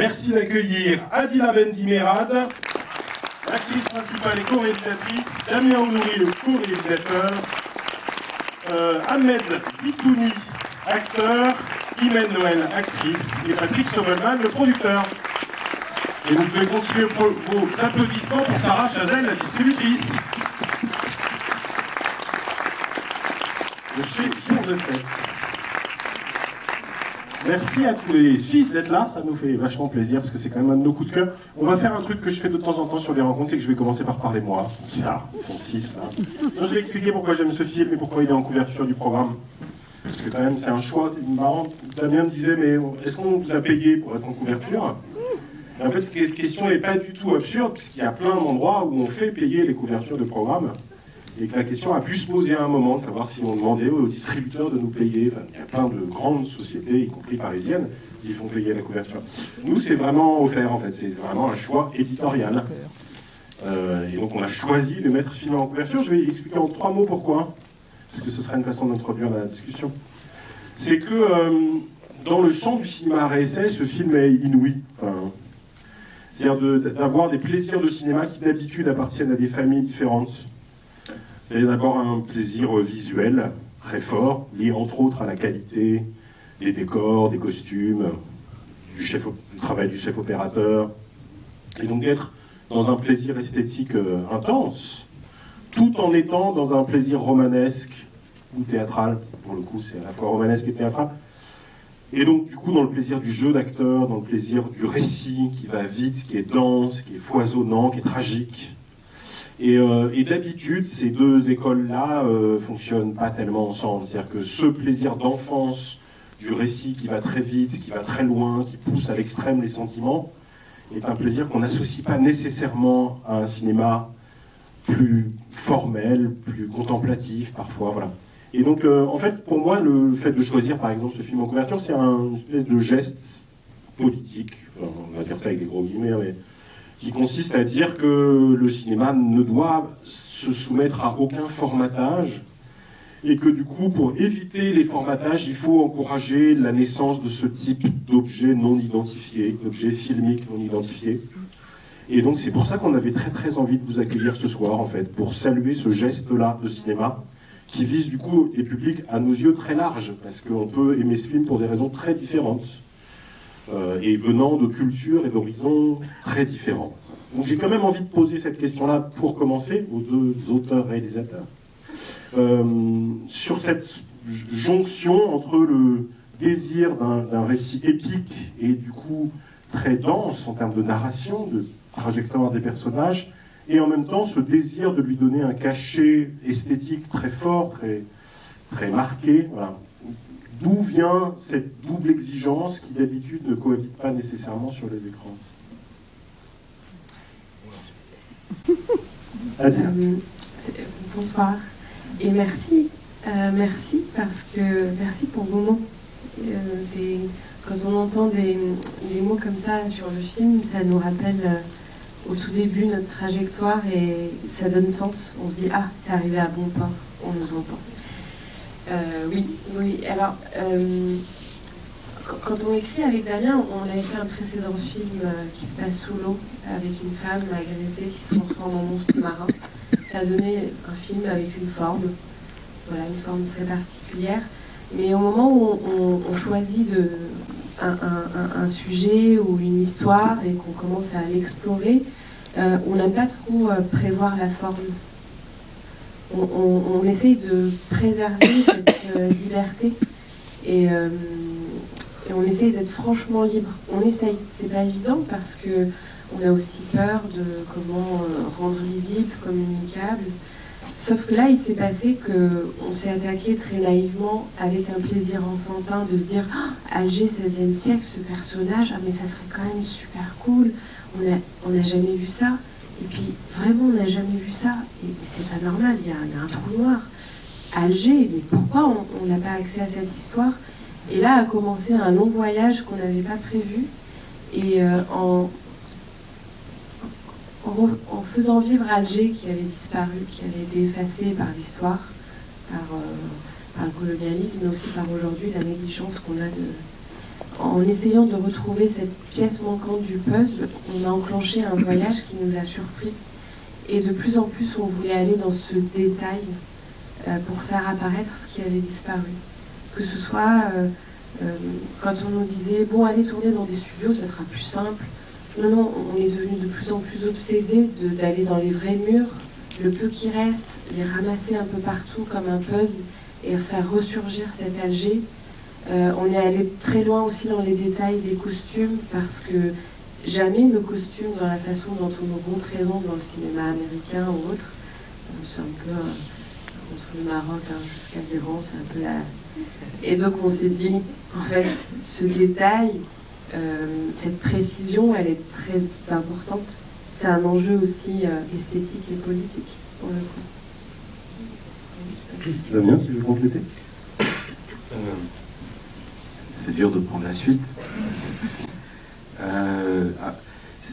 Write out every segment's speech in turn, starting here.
Merci d'accueillir Adila Bendimerad, l'actrice principale et co-réalisatrice, Damien Ounouri, le co-réalisateur, Ahmed Zitouni, acteur, Imen Noël, actrice, et Patrick Sobelman, le producteur. Et vous pouvez continuer vos applaudissements pour Sarah Chazelle, la distributrice. De chez Jour de Fête. Merci à tous les 6 d'être là, ça nous fait vachement plaisir parce que c'est quand même un de nos coups de cœur. On va faire un truc que je fais de temps en temps sur les rencontres, c'est que je vais commencer par parler moi. Ça, ils sont 6 là. Donc, je vais expliquer pourquoi j'aime ce film et pourquoi il est en couverture du programme. Parce que quand même c'est un choix, c'est marrant. Damien me disait, mais est-ce qu'on vous a payé pour être en couverture? Et en fait, cette question n'est pas du tout absurde, puisqu'il y a plein d'endroits où on fait payer les couvertures de programmes. Et que la question a pu se poser à un moment, savoir si on demandait aux distributeurs de nous payer. Enfin, il y a plein de grandes sociétés, y compris parisiennes, qui font payer la couverture. Nous, c'est vraiment offert, en fait. C'est vraiment un choix éditorial. Et donc, on a choisi de mettre ce film en couverture. Je vais expliquer en 3 mots pourquoi, parce que ce serait une façon d'introduire la discussion. C'est que dans le champ du cinéma réessai, ce film est inouï. Enfin, c'est-à-dire d'avoir des plaisirs de cinéma qui, d'habitude, appartiennent à des familles différentes. C'est d'abord un plaisir visuel très fort, lié entre autres à la qualité des décors, des costumes, du travail du chef opérateur, et donc d'être dans un plaisir esthétique intense, tout en étant dans un plaisir romanesque ou théâtral. Pour le coup, c'est à la fois romanesque et théâtral. Et donc, du coup, dans le plaisir du jeu d'acteur, dans le plaisir du récit qui va vite, qui est dense, qui est foisonnant, qui est tragique. Et d'habitude, ces deux écoles-là fonctionnent pas tellement ensemble. C'est-à-dire que ce plaisir d'enfance du récit qui va très vite, qui va très loin, qui pousse à l'extrême les sentiments, est un plaisir qu'on n'associe pas nécessairement à un cinéma plus formel, plus contemplatif parfois, voilà. Et donc, en fait, pour moi, le fait de choisir, par exemple, ce film en couverture, c'est une espèce de geste politique, enfin, on va dire ça avec des gros guillemets, mais qui consiste à dire que le cinéma ne doit se soumettre à aucun formatage, et que du coup, pour éviter les formatages, il faut encourager la naissance de ce type d'objets non identifiés, d'objets filmiques non identifiés. Et donc, c'est pour ça qu'on avait très très envie de vous accueillir ce soir, en fait, pour saluer ce geste-là de cinéma, qui vise du coup des publics à nos yeux très larges, parce qu'on peut aimer ce film pour des raisons très différentes, et venant de cultures et d'horizons très différents. Donc j'ai quand même envie de poser cette question-là pour commencer aux deux auteurs-réalisateurs, sur cette jonction entre le désir d'un récit épique et du coup très dense en termes de narration, de trajectoire des personnages, et en même temps ce désir de lui donner un cachet esthétique très fort, très marqué. Voilà. D'où vient cette double exigence qui d'habitude ne cohabite pas nécessairement sur les écrans? Adila. Bonsoir et merci. Merci pour vos mots. Quand on entend des mots comme ça sur le film, ça nous rappelle au tout début notre trajectoire et ça donne sens. On se dit, ah, c'est arrivé à bon port, on nous entend. Oui. Alors, quand on écrit avec Damien, on avait fait un précédent film qui se passe sous l'eau, avec une femme agressée qui se transforme en monstre marin. Ça a donné un film avec une forme, voilà, une forme très particulière. Mais au moment où on choisit un sujet ou une histoire et qu'on commence à l'explorer, on n'aime pas trop prévoir la forme. On essaye de préserver cette liberté et on essaye d'être franchement libre. On essaye, c'est pas évident parce que on a aussi peur de comment rendre lisible, communicable. Sauf que là, il s'est passé qu'on s'est attaqué très naïvement avec un plaisir enfantin de se dire Alger, 16e siècle, ce personnage, ah, mais ça serait quand même super cool, on n'a jamais vu ça. Et puis, vraiment, on n'a jamais vu ça. Et c'est pas normal, il y a un trou noir. Alger, mais pourquoi on n'a pas accès à cette histoire? Et là a commencé un long voyage qu'on n'avait pas prévu. Et en faisant vivre Alger qui avait disparu, qui avait été effacé par l'histoire, par le colonialisme, mais aussi par aujourd'hui la négligence qu'on a en essayant de retrouver cette pièce manquante du puzzle, on a enclenché un voyage qui nous a surpris. Et de plus en plus, on voulait aller dans ce détail pour faire apparaître ce qui avait disparu. Que ce soit quand on nous disait « bon, allez tourner dans des studios, ça sera plus simple ». Non, non, on est devenu de plus en plus obsédés d'aller dans les vrais murs, le peu qui reste, les ramasser un peu partout comme un puzzle et faire ressurgir cet Alger. On est allé très loin aussi dans les détails des costumes parce que jamais nos costumes, dans la façon dont on nous représente dans le cinéma américain ou autre, c'est un peu entre le Maroc jusqu'à l'Iran, c'est un peu la... Et donc on s'est dit, en fait, ce détail, cette précision, elle est très importante. C'est un enjeu aussi esthétique et politique, pour le coup. Damien, tu veux compléter? C'est dur de prendre la suite.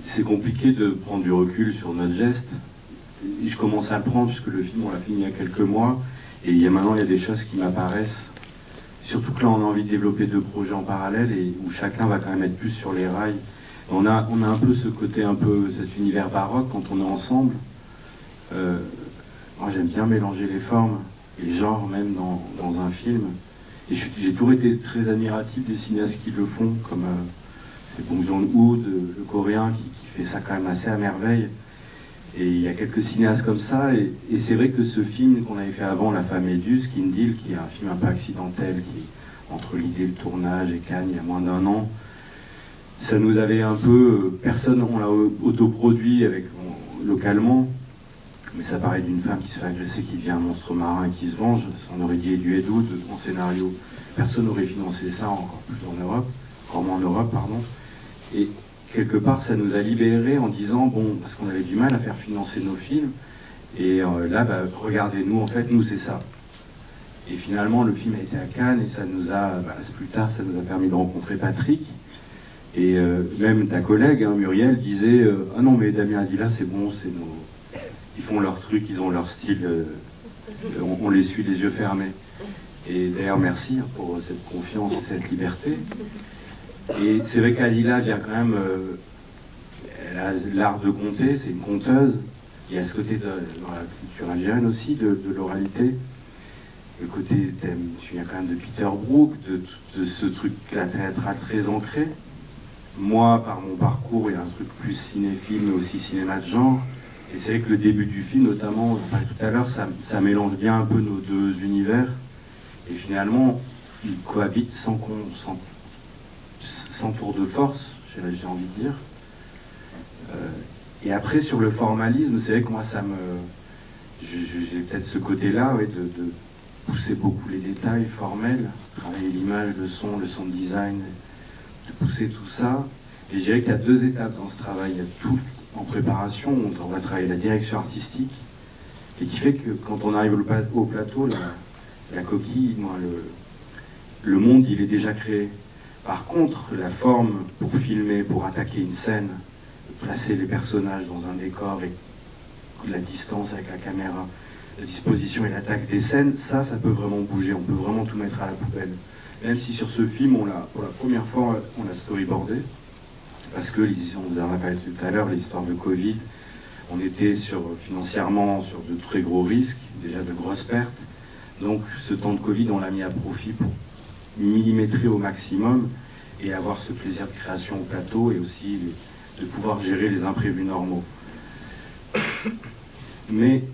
C'est compliqué de prendre du recul sur notre geste. Je commence à le prendre puisque le film, on l'a fini il y a quelques mois. Et maintenant, il y a des choses qui m'apparaissent. Surtout que là, on a envie de développer 2 projets en parallèle et où chacun va quand même être plus sur les rails. On a un peu ce côté, cet univers baroque quand on est ensemble. Moi, j'aime bien mélanger les formes, les genres même dans un film. Et j'ai toujours été très admiratif des cinéastes qui le font, comme Bong Joon-ho, le coréen, qui fait ça quand même assez à merveille. Et il y a quelques cinéastes comme ça, et c'est vrai que ce film qu'on avait fait avant, La Femme et Dieu, Skin Deal, qui est un film un peu accidentel, qui est entre l'idée et le tournage et Cannes il y a moins d'1 an, ça nous avait un peu... Personne, on l'a autoproduit localement, mais ça parlait d'une femme qui se fait agresser, qui devient un monstre marin et qui se venge. On aurait dit Edu Edo en scénario. Personne n'aurait financé ça, encore plus en Europe, encore moins en Europe, pardon. Et quelque part, ça nous a libérés en disant, bon, parce qu'on avait du mal à faire financer nos films, et là, regardez-nous, en fait, nous, c'est ça. Et finalement, le film a été à Cannes, et ça nous a, plus tard, ça nous a permis de rencontrer Patrick, et même ta collègue, Muriel, disait, ah non, mais Damien a dit là, c'est bon, c'est nos... Ils font leur truc, ils ont leur style, on les suit les yeux fermés. Et d'ailleurs, merci pour cette confiance et cette liberté. Et c'est vrai qu'Alila vient quand même, elle a l'art de conter, c'est une conteuse. Il y a ce côté dans la culture algérienne aussi, de l'oralité. Le côté thème, tu viens quand même de Peter Brook, de ce truc théâtral très ancré. Moi, par mon parcours, il y a un truc plus cinéphile, mais aussi cinéma de genre. Et c'est vrai que le début du film, notamment, on parlait tout à l'heure, ça mélange bien un peu nos 2 univers. Et finalement, ils cohabitent sans tour de force, j'ai envie de dire. Et après, sur le formalisme, c'est vrai que moi, j'ai peut-être ce côté-là, ouais, de pousser beaucoup les détails formels, travailler l'image, le son de design, de pousser tout ça. Et je dirais qu'il y a 2 étapes dans ce travail. Il y a tout en préparation, on va travailler la direction artistique, et qui fait que quand on arrive au plateau, la coquille, le monde, il est déjà créé. Par contre, la forme pour filmer, pour attaquer une scène, placer les personnages dans un décor et la distance avec la caméra, la disposition et l'attaque des scènes, ça peut vraiment bouger, on peut vraiment tout mettre à la poubelle. Même si sur ce film, pour la première fois, on l'a storyboardé, parce que, on en a parlé tout à l'heure, l'histoire de Covid, on était financièrement sur de très gros risques, déjà de grosses pertes. Donc ce temps de Covid, on l'a mis à profit pour millimétrer au maximum et avoir ce plaisir de création au plateau et aussi de pouvoir gérer les imprévus normaux. Mais,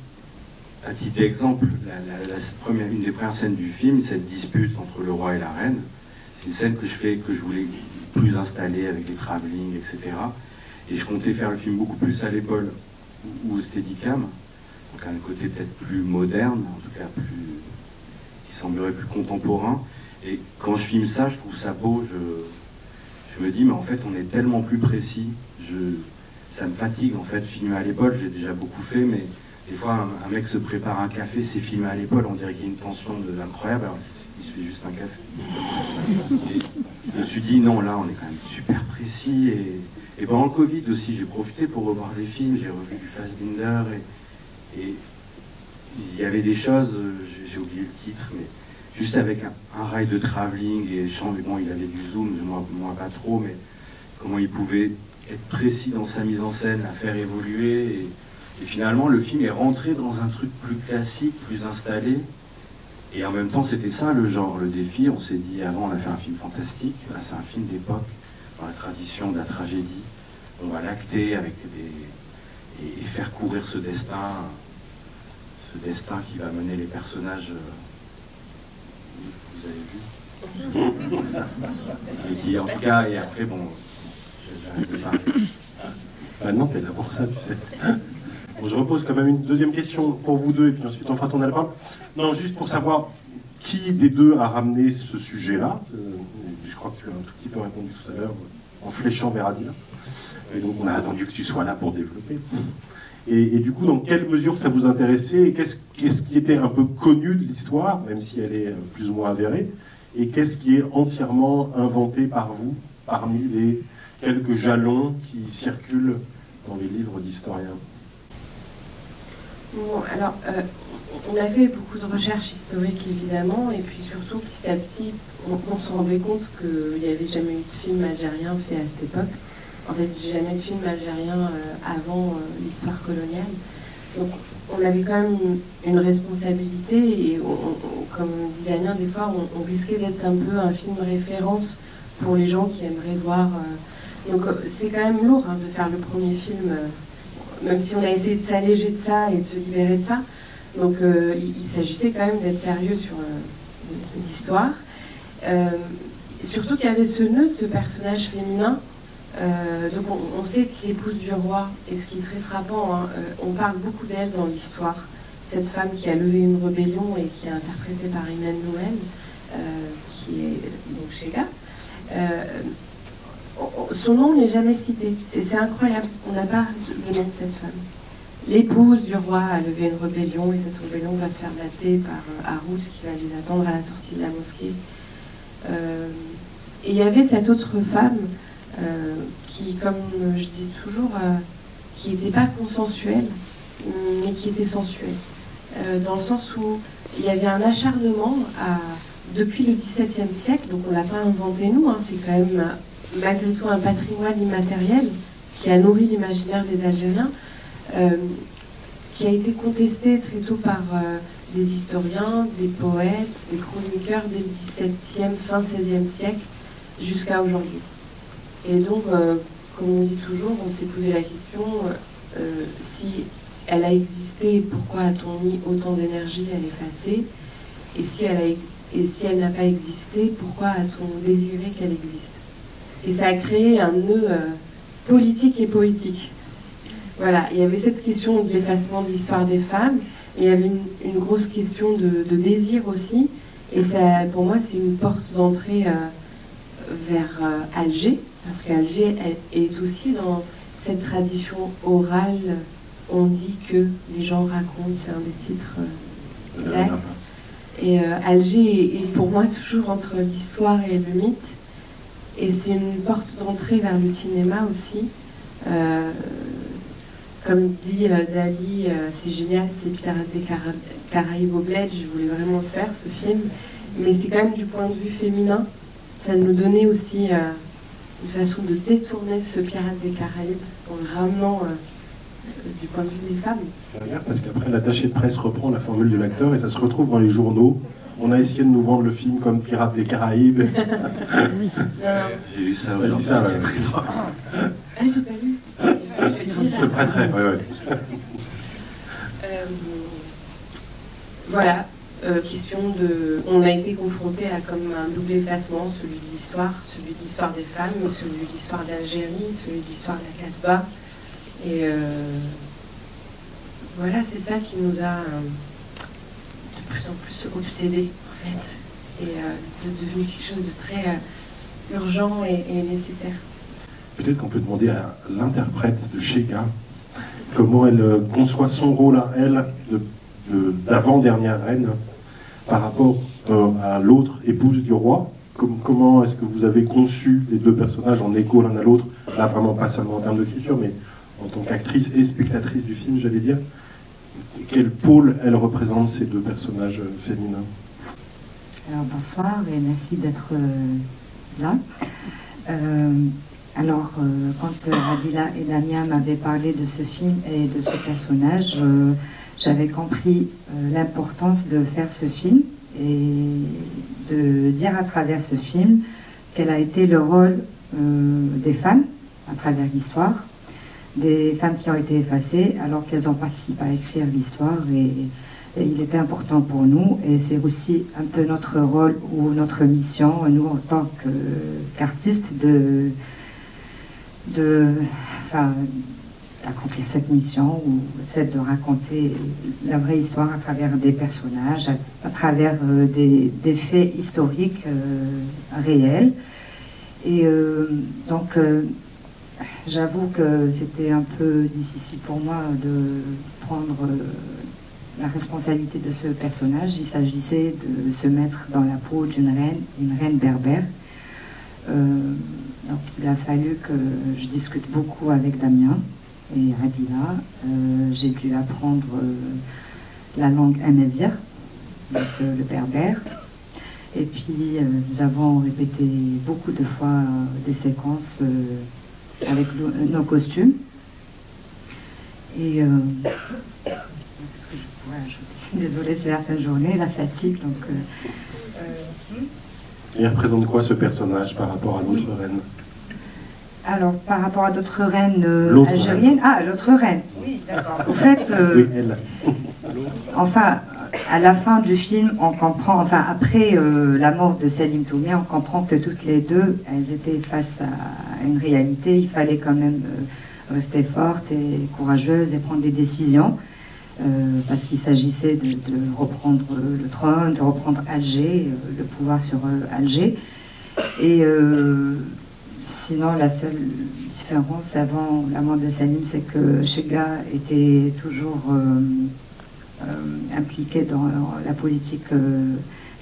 à titre d'exemple, une des premières scènes du film, cette dispute entre le roi et la reine, c'est une scène que je voulais plus installée avec les travelling, etc. Et je comptais faire le film beaucoup plus à l'épaule ou au Steadicam, donc à un côté peut-être plus moderne, en tout cas qui semblerait plus contemporain. Et quand je filme ça, je trouve ça beau, je me dis, mais en fait, on est tellement plus précis. Ça me fatigue, en fait, filmer à l'épaule, j'ai déjà beaucoup fait, mais des fois, un mec se prépare un café, c'est filmé à l'épaule, on dirait qu'il y a une tension incroyable, alors il se fait juste un café. Et je me suis dit, non, là, on est quand même super précis. Et pendant le Covid aussi, j'ai profité pour revoir des films, j'ai revu du Fassbinder, et il y avait des choses, j'ai oublié le titre, mais juste avec un rail de travelling et bon, il avait du zoom, moi pas trop, mais comment il pouvait être précis dans sa mise en scène, la faire évoluer. Et finalement, le film est rentré dans un truc plus classique, plus installé. Et en même temps, c'était ça le genre, le défi. On s'est dit, avant, on a fait un film fantastique. Là, c'est un film d'époque, dans la tradition de la tragédie. On va l'acter avec et faire courir ce destin qui va mener les personnages que vous avez vus. Et qui, en tout cas, et après, bon, j'arrête de parler. Ah non, t'es là pour ça, tu sais. Bon, je repose quand même une deuxième question pour vous deux, et puis ensuite on fera tourner le pain. Non, juste pour savoir qui des deux a ramené ce sujet-là. Je crois que tu as un tout petit peu répondu tout à l'heure en fléchant vers Adil. Et donc on a attendu que tu sois là pour développer. Et du coup, dans quelle mesure ça vous intéressait? Et qu'est-ce qui était un peu connu de l'histoire, même si elle est plus ou moins avérée? Et qu'est-ce qui est entièrement inventé par vous, parmi les quelques jalons qui circulent dans les livres d'historiens? Bon, alors, on a fait beaucoup de recherches historiques, évidemment, et puis surtout, petit à petit, on se rendait compte qu'il n'y avait jamais eu de film algérien fait à cette époque. En fait, jamais de film algérien avant l'histoire coloniale. Donc, on avait quand même une responsabilité, et comme dit Damien, des fois, on risquait d'être un peu un film référence pour les gens qui aimeraient voir. Donc, c'est quand même lourd de faire le premier film. Même si on a essayé de s'alléger de ça et de se libérer de ça. Donc il s'agissait quand même d'être sérieux sur l'histoire. Surtout qu'il y avait ce nœud de ce personnage féminin. Donc on sait que l'épouse du roi, et ce qui est très frappant, on parle beaucoup d'elle dans l'histoire. Cette femme qui a levé une rébellion et qui est interprétée par Imen Nouel, qui est donc Chega. Son nom n'est jamais cité. C'est incroyable. On n'a pas le nom de cette femme. L'épouse du roi a levé une rébellion et cette rébellion va se faire mater par Harout qui va les attendre à la sortie de la mosquée. Et il y avait cette autre femme qui, comme je dis toujours, qui n'était pas consensuelle, mais qui était sensuelle. Dans le sens où il y avait un acharnement depuis le XVIIe siècle, donc on ne l'a pas inventé nous, c'est quand même malgré tout un patrimoine immatériel qui a nourri l'imaginaire des Algériens, qui a été contesté très tôt par des historiens, des poètes, des chroniqueurs dès le XVIIe, fin XVIe siècle, jusqu'à aujourd'hui. Et donc, comme on dit toujours, on s'est posé la question, si elle a existé, pourquoi a-t-on mis autant d'énergie à l'effacer? Et si elle n'a pas existé, pourquoi a-t-on désiré qu'elle existe? Et ça a créé un nœud politique et poétique. Voilà, il y avait cette question de l'effacement de l'histoire des femmes, et il y avait une grosse question de désir aussi. Et ça, pour moi, c'est une porte d'entrée vers Alger, parce qu'Alger est aussi dans cette tradition orale. On dit que les gens racontent, c'est un des titres d'actes. Et Alger est pour moi toujours entre l'histoire et le mythe. Et c'est une porte d'entrée vers le cinéma aussi. Comme dit Dali, c'est génial, c'est Pirates des Caraïbes au bled, je voulais vraiment le faire, ce film. Mais c'est quand même du point de vue féminin. Ça nous donnait aussi une façon de détourner ce Pirates des Caraïbes en le ramenant du point de vue des femmes. Parce qu'après, l'attaché de presse reprend la formule de l'acteur et ça se retrouve dans les journaux. On a essayé de nous vendre le film comme Pirates des Caraïbes. J'ai lu ça aujourd'hui, c'est très drôle. Ah, j'ai pas lu. Je te prêterai, ouais. Voilà, question de... On a été confronté à comme un double effacement, celui de l'histoire des femmes, celui de l'histoire d'Algérie, celui de l'histoire de la Casbah. Et voilà, c'est ça qui nous a de plus en plus obsédés, en fait. Et c'est devenu quelque chose de très urgent et nécessaire. Peut-être qu'on peut demander à l'interprète de Chega comment elle conçoit son rôle à elle d'avant-dernière reine par rapport à l'autre épouse du roi. Comment est-ce que vous avez conçu les deux personnages en écho l'un à l'autre, là vraiment pas seulement en termes d'écriture, mais en tant qu'actrice et spectatrice du film, j'allais dire. Quel pôle elle représente, ces deux personnages féminins? Alors bonsoir et merci d'être là. Quand Adila et Damien m'avaient parlé de ce film et de ce personnage, j'avais compris l'importance de faire ce film et de dire à travers ce film quel a été le rôle des femmes à travers l'histoire, des femmes qui ont été effacées alors qu'elles ont participé à écrire l'histoire et il était important pour nous et c'est aussi un peu notre rôle ou notre mission, nous en tant qu'artistes, d'accomplir cette mission ou c'est de raconter la vraie histoire à travers des personnages, à travers des faits historiques réels. Et donc j'avoue que c'était un peu difficile pour moi de prendre la responsabilité de ce personnage. Il s'agissait de se mettre dans la peau d'une reine, une reine berbère. Donc il a fallu que je discute beaucoup avec Damien et Adila. J'ai dû apprendre la langue amazigh, donc le berbère. Et puis nous avons répété beaucoup de fois des séquences avec nos costumes. Et qu'est-ce que je pourrais ajouter? Désolée, c'est la fin de journée, la fatigue. Donc, Il représente quoi ce personnage par rapport à l'autre reine? Alors, par rapport à d'autres reines algériennes. Reine. Ah, l'autre reine. Oui, d'accord. Au fait, oui, elle. Enfin, à la fin du film, on comprend, enfin, après la mort de Salim Toumé, on comprend que toutes les deux, elles étaient face à une réalité. Il fallait quand même rester forte et courageuse et prendre des décisions. Parce qu'il s'agissait de reprendre le trône, de reprendre Alger, le pouvoir sur Alger. Et sinon, la seule différence avant la mort de Salim, c'est que Chega était toujours impliquée dans la politique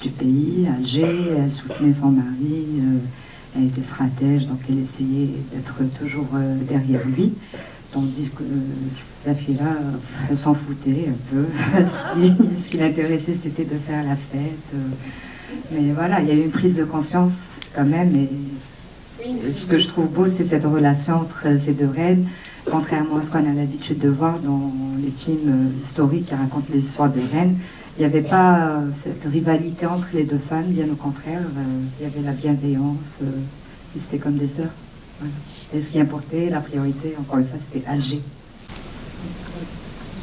du pays, Alger. Elle soutenait son mari, elle était stratège, donc elle essayait d'être toujours derrière lui. Tandis que Zafira s'en foutait un peu. Ce qui l'intéressait, c'était de faire la fête. Mais voilà, il y a eu une prise de conscience quand même. Et ce que je trouve beau, c'est cette relation entre ces deux reines, contrairement à ce qu'on a l'habitude de voir dans les films historiques qui racontent les histoires de reines. Il n'y avait pas cette rivalité entre les deux femmes, bien au contraire. Il y avait la bienveillance. C'était comme des sœurs. Voilà. Et ce qui importait, la priorité, encore une fois, c'était Alger.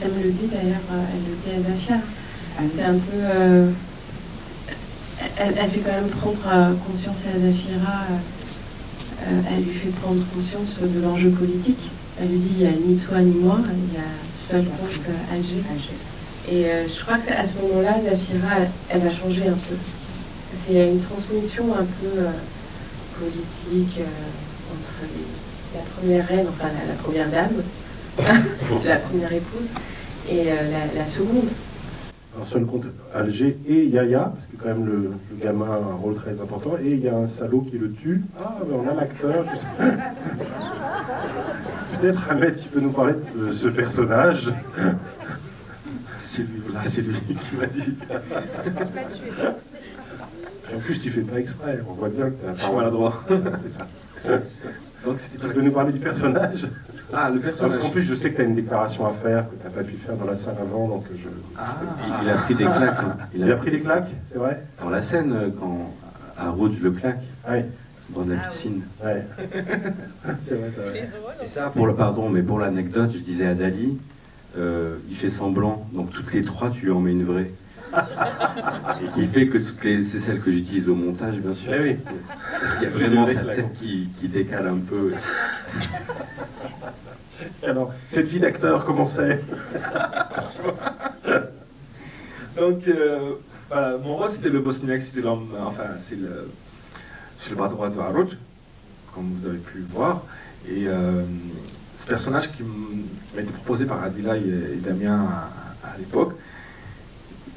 Elle me le dit d'ailleurs, elle le dit à Zafira. C'est un peu... elle fait quand même prendre conscience à Zafira, elle lui fait prendre conscience de l'enjeu politique. Elle lui dit, il n'y a ni toi ni moi, il y a seul contre Alger. Et je crois qu'à ce moment-là, Zafira, elle va changer un peu. C'est une transmission un peu politique entre la première reine, enfin la première dame, c'est la première épouse, et la seconde. Alors seul compte Alger et Yaya, parce que quand même le gamin a un rôle très important, et il y a un salaud qui le tue. Ah, ben on a l'acteur. Peut-être Ahmed qui peut nous parler de ce personnage. C'est lui qui m'a dit. Et en plus, tu fais pas exprès. On voit bien que tu as pas maladroit. C'est ça. Donc, tu peux nous parler du personnage? Ah, le personnage. Parce qu'en plus, je sais que tu as une déclaration à faire que tu n'as pas pu faire dans la salle avant, donc je... Il a pris des claques. Hein. Il a pris des claques, c'est vrai? Dans la scène, quand à Rouge le claque, ouais. Dans la piscine. Ouais. C'est vrai, c'est vrai. Et ça, pour l'anecdote, je disais à Dali, il fait semblant, donc toutes les trois, tu lui en mets une vraie. Et qui fait que c'est celle que j'utilise au montage, bien sûr. Eh oui. Parce qu'il y a vraiment sa tête qui décale un peu. Alors, cette vie d'acteur, comment c'est? Donc, voilà, mon rôle c'était le bosniaque, c'était l'homme, enfin, c'est le bras droit de Harouj, comme vous avez pu le voir. Et ce personnage qui m'a été proposé par Adila et Damien à l'époque,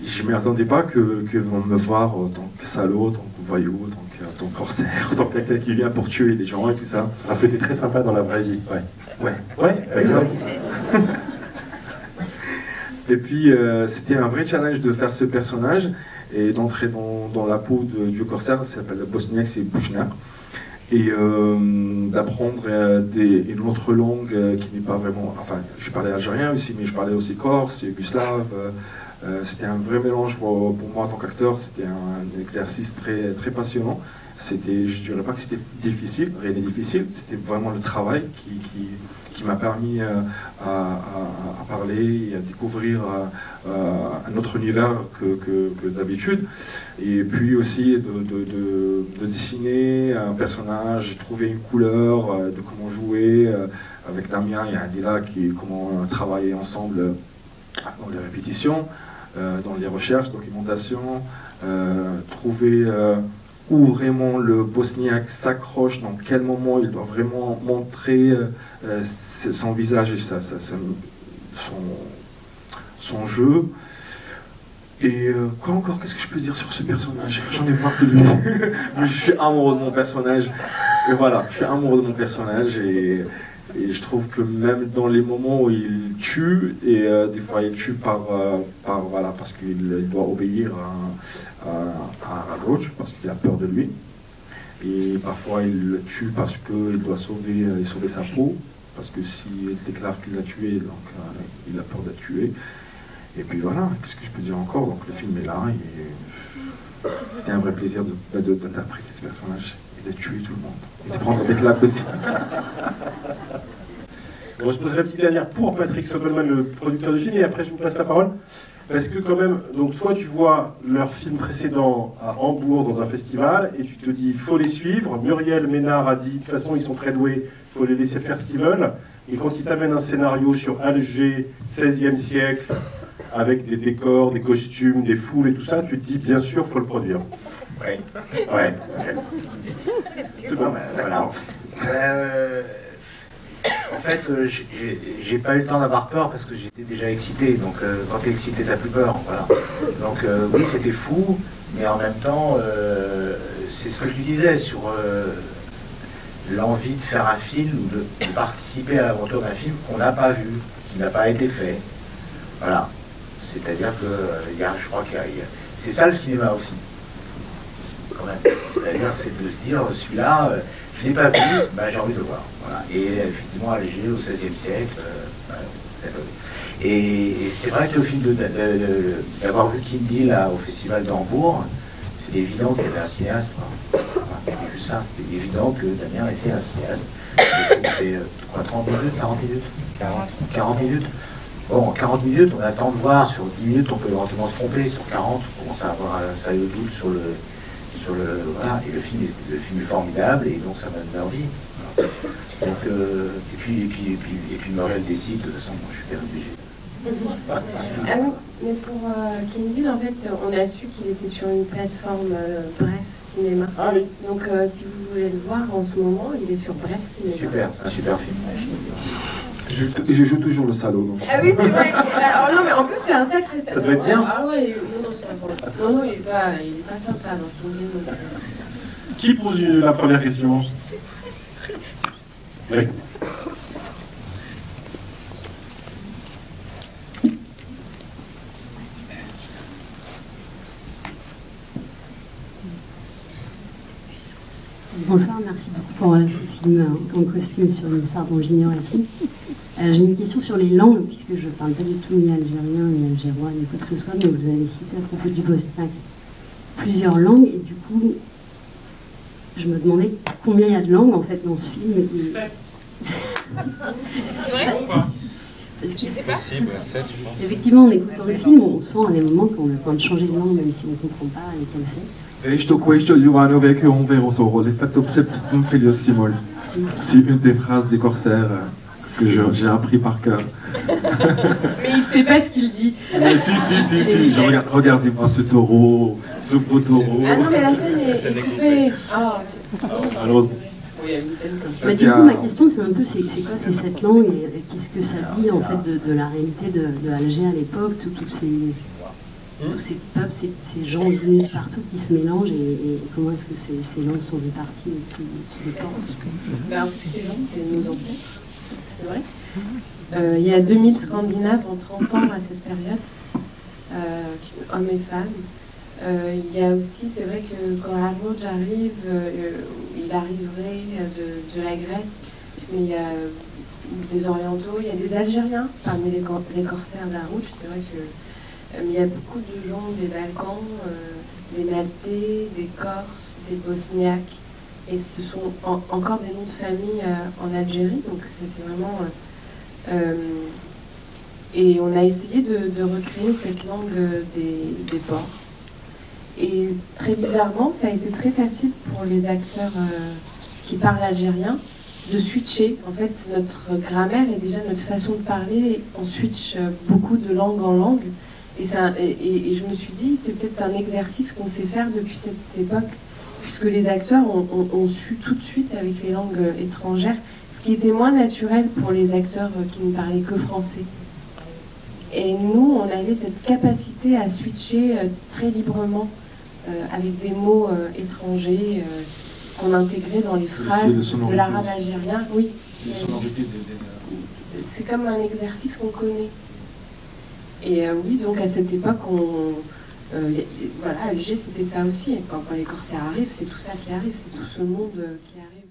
je ne m'y attendais pas que vont me voir en tant que salaud, en tant que voyou, en tant que corsaire, en tant que quelqu'un qui vient pour tuer des gens et tout ça. Parce que tu es très sympa dans la vraie vie. Ouais. Et puis, c'était un vrai challenge de faire ce personnage. et d'entrer dans la peau du corsaire, ça s'appelle le bosniaque, c'est Bouchner, et d'apprendre une autre langue qui n'est pas vraiment... Enfin, je parlais algérien aussi, mais je parlais aussi corse, yougoslave. C'était un vrai mélange pour moi en tant qu'acteur, c'était un exercice très, très passionnant. Je ne dirais pas que c'était difficile, rien n'est difficile, c'était vraiment le travail qui m'a permis à parler et à découvrir un autre univers que d'habitude. Et puis aussi de dessiner un personnage, trouver une couleur, de comment jouer avec Damien et Adila, comment travailler ensemble dans les répétitions, dans les recherches, documentation, trouver où vraiment le bosniaque s'accroche, dans quel moment il doit vraiment montrer son visage et son jeu. Et quoi encore, qu'est-ce que je peux dire sur ce personnage? J'en ai marre de lui. Je suis amoureux de mon personnage. Et voilà, je suis amoureux de mon personnage et je trouve que même dans les moments où il tue, et des fois il tue parce qu'il doit obéir à Radroch, parce qu'il a peur de lui. Et parfois il le tue parce qu'il doit sauver sa peau, parce que s'il déclare qu'il l'a tué, donc il a peur d'être tué. Et puis voilà, qu'est-ce que je peux dire encore? Donc le film est là, et c'était un vrai plaisir d'interpréter ce personnage et de tuer tout le monde. Et de prendre des claques aussi. Bon, je poserai la petite dernière pour Patrick Sobelman, le producteur du film, et après je vous passe la parole. Parce que quand même, donc toi tu vois leur film précédent à Hambourg dans un festival, et tu te dis, il faut les suivre. Muriel Ménard a dit, de toute façon ils sont très doués, il faut les laisser faire ce qu'ils veulent. Et quand ils t'amènent un scénario sur Alger, 16e siècle, avec des décors, des costumes, des foules et tout ça, tu te dis, bien sûr, il faut le produire. Oui. Ouais. C'est bon. Voilà. En fait, j'ai pas eu le temps d'avoir peur parce que j'étais déjà excité. Donc, quand t'es excité, t'as plus peur. Voilà. Donc, oui, c'était fou, mais en même temps, c'est ce que tu disais sur l'envie de faire un film ou de participer à l'aventure d'un film qu'on n'a pas vu, qui n'a pas été fait. Voilà. C'est-à-dire que, je crois qu'il y a... C'est ça le cinéma aussi. Quand même. C'est-à-dire, c'est de se dire, celui-là, je ne l'ai pas vu, j'ai envie de le voir. Voilà. Et effectivement, Alger, au XVIe siècle, et c'est vrai que le film d'avoir vu Kindy là, au festival d'Hambourg, c'est évident qu'il y avait un cinéaste. Il y avait vu ça, c'était évident que Damien était un cinéaste. Le film fait 30 minutes, 40 minutes 40 minutes. Bon, en 40 minutes, on a le temps de voir, sur 10 minutes, on peut éventuellement se tromper, sur 40, on commence à avoir un sérieux doute sur le voilà, et le film est formidable, et donc ça m'a donné envie. Voilà. Donc, et puis Muriel décide, de toute façon, moi, je suis bien obligé. Ah oui, mais pour Kindy, en fait, on a su qu'il était sur une plateforme Bref Cinéma. Ah oui. Donc, si vous voulez le voir en ce moment, il est sur Bref Cinéma. Super, c'est un super film. Je joue toujours le salaud. Donc. Ah oui, c'est vrai. Alors, non, mais en plus, c'est un sacré. Ça doit être bien. Ah ouais, non, c'est un bon. Non, il est pas sympa dans Kindy. Qui pose la première question? Oui. Bonsoir, merci beaucoup pour ce film en costume sur une sarde dont j'ignorais tout. J'ai une question sur les langues, puisque je ne parle pas du tout ni algérien, ni algérois, ni quoi que ce soit, mais vous avez cité à propos du bosniaque plusieurs langues, et du coup, je me demandais combien il y a de langues en fait dans ce film. 7. C'est vrai? C'est possible, 7 je pense. Effectivement, en écoutant le film, on sent à des moments qu'on a besoin de changer de langue, même si on ne comprend pas lesquelles c'est. Questo Giovano che un vero toro, l'effetto un figlio simul. C'est une des phrases des corsaires que j'ai appris par cœur. Mais il ne sait pas ce qu'il dit. Mais si, regardez-moi ce taureau, ce beau taureau. Ah non, mais la scène est coupée. Malheureusement. Bah, du coup, ma question, c'est un peu, c'est quoi ces 7 langues et qu'est-ce que ça dit en fait de la réalité de Alger à l'époque, tous ces peuples, ces gens venus partout qui se mélangent et comment est-ce que ces langues sont réparties et qui les portent? Ces gens, c'est nos ancêtres, c'est vrai. Il y a 2000 Scandinaves en 30 ans à cette période, hommes et femmes. Il y a aussi, c'est vrai que quand Harold arrive, il arriverait de la Grèce, mais il y a des Orientaux, il y a des Algériens parmi les corsaires d'Harold. C'est vrai que il y a beaucoup de gens des Balkans, des Maltais, des Corses, des Bosniaques, et ce sont encore des noms de famille en Algérie, donc c'est vraiment... et on a essayé de recréer cette langue des ports. Et très bizarrement, ça a été très facile pour les acteurs qui parlent algérien de switcher. En fait, notre grammaire et déjà notre façon de parler, on switch beaucoup de langue en langue. Et je me suis dit, c'est peut-être un exercice qu'on sait faire depuis cette époque, puisque les acteurs ont su tout de suite avec les langues étrangères, ce qui était moins naturel pour les acteurs qui ne parlaient que français. Et nous, on avait cette capacité à switcher très librement avec des mots étrangers qu'on intégrait dans les phrases de l'arabe algérien. Oui. C'est comme un exercice qu'on connaît. Et oui, donc à cette époque, voilà, Alger, c'était ça aussi. Et quand les corsaires arrivent, c'est tout ça qui arrive, c'est tout ce monde qui arrive.